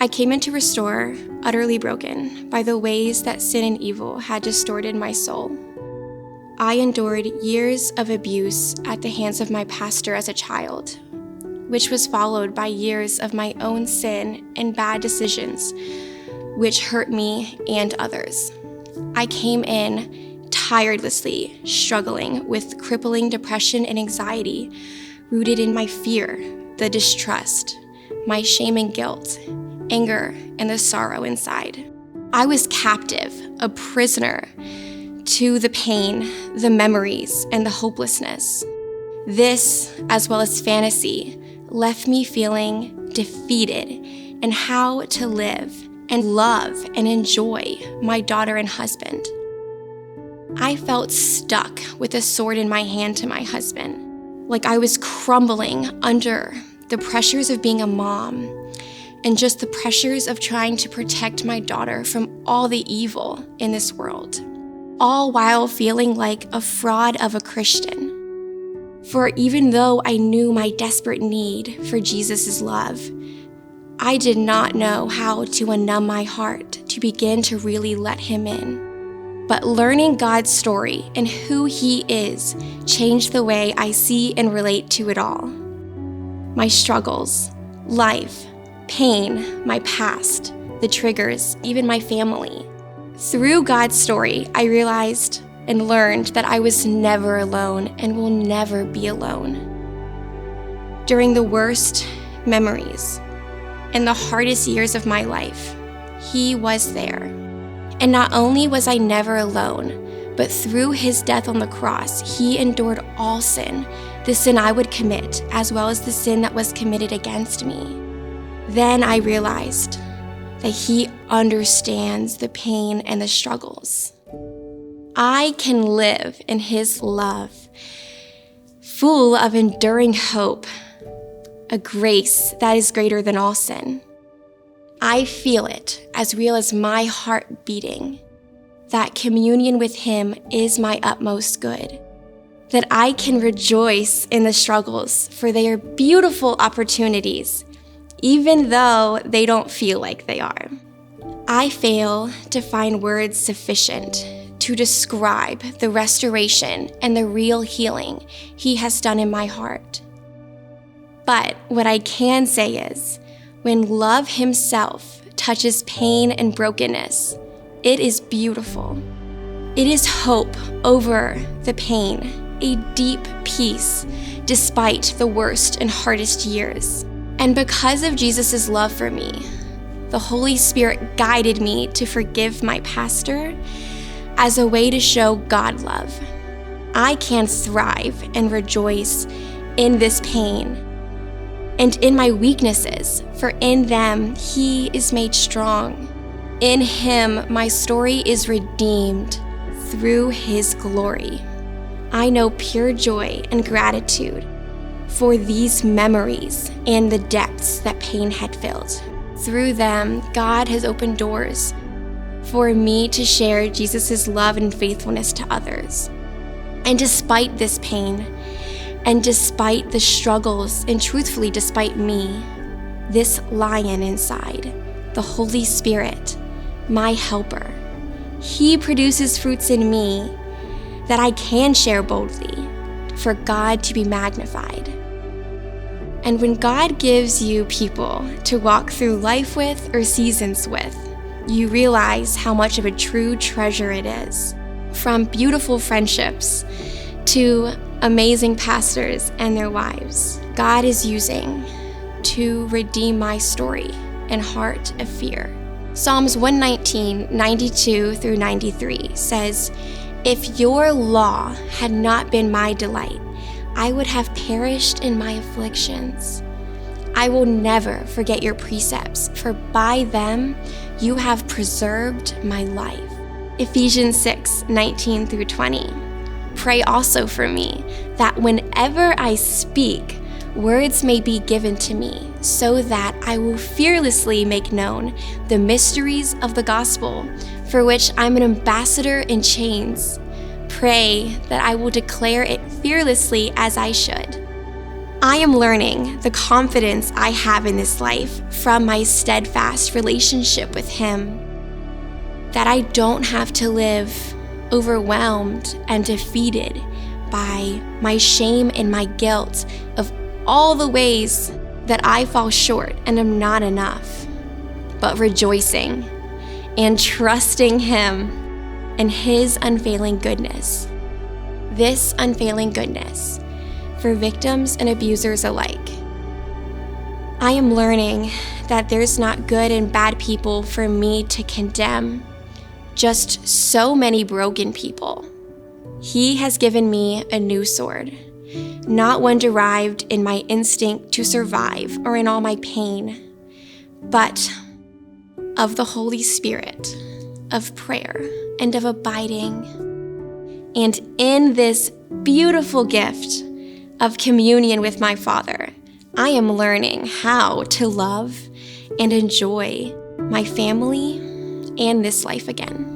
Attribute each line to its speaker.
Speaker 1: I came in to restore, utterly broken by the ways that sin and evil had distorted my soul. I endured years of abuse at the hands of my pastor as a child, which was followed by years of my own sin and bad decisions, which hurt me and others. I came in tirelessly struggling with crippling depression and anxiety rooted in my fear, the distrust, my shame and guilt, anger, and the sorrow inside. I was captive, a prisoner to the pain, the memories, and the hopelessness. This, as well as fantasy, left me feeling defeated in how to live and love and enjoy my daughter and husband. I felt stuck with a sword in my hand to my husband, like I was crumbling under the pressures of being a mom and just the pressures of trying to protect my daughter from all the evil in this world, all while feeling like a fraud of a Christian. For even though I knew my desperate need for Jesus' love, I did not know how to unnumb my heart to begin to really let him in. But learning God's story and who he is changed the way I see and relate to it all. My struggles, life, pain, my past, the triggers, even my family. Through God's story, I realized and learned that I was never alone and will never be alone. During the worst memories and the hardest years of my life, he was there. And not only was I never alone, but through his death on the cross, he endured all sin, the sin I would commit, as well as the sin that was committed against me. Then I realized that he understands the pain and the struggles. I can live in his love, full of enduring hope, a grace that is greater than all sin. I feel it as real as my heart beating, that communion with him is my utmost good, that I can rejoice in the struggles, for they are beautiful opportunities, even though they don't feel like they are. I fail to find words sufficient to describe the restoration and the real healing he has done in my heart. But what I can say is, when love himself touches pain and brokenness, it is beautiful. It is hope over the pain, a deep peace despite the worst and hardest years. And because of Jesus' love for me, the Holy Spirit guided me to forgive my pastor as a way to show God love. I can thrive and rejoice in this pain and in my weaknesses, for in them he is made strong. In him my story is redeemed through his glory. I know pure joy and gratitude for these memories and the depths that pain had filled. Through them, God has opened doors for me to share Jesus' love and faithfulness to others. And despite this pain, and despite the struggles, and truthfully despite me, this lion inside, the Holy Spirit, my helper, he produces fruits in me that I can share boldly for God to be magnified. And when God gives you people to walk through life with or seasons with, you realize how much of a true treasure it is. From beautiful friendships to amazing pastors and their wives, God is using to redeem my story and heart of fear. Psalms 119, 92 through 93 says, "If your law had not been my delight, I would have perished in my afflictions. I will never forget your precepts, for by them you have preserved my life." Ephesians 6, 19 through 20. Pray also for me, that whenever I speak, words may be given to me, so that I will fearlessly make known the mysteries of the gospel, for which I'm an ambassador in chains. Pray that I will declare it fearlessly as I should. I am learning the confidence I have in this life from my steadfast relationship with Him, that I don't have to live overwhelmed and defeated by my shame and my guilt of all the ways that I fall short and am not enough, but rejoicing and trusting Him and His unfailing goodness. This unfailing goodness for victims and abusers alike. I am learning that there's not good and bad people for me to condemn, just so many broken people. He has given me a new sword, not one derived in my instinct to survive or in all my pain, but of the Holy Spirit, of prayer, and of abiding. And in this beautiful gift of communion with my Father, I am learning how to love and enjoy my family and this life again.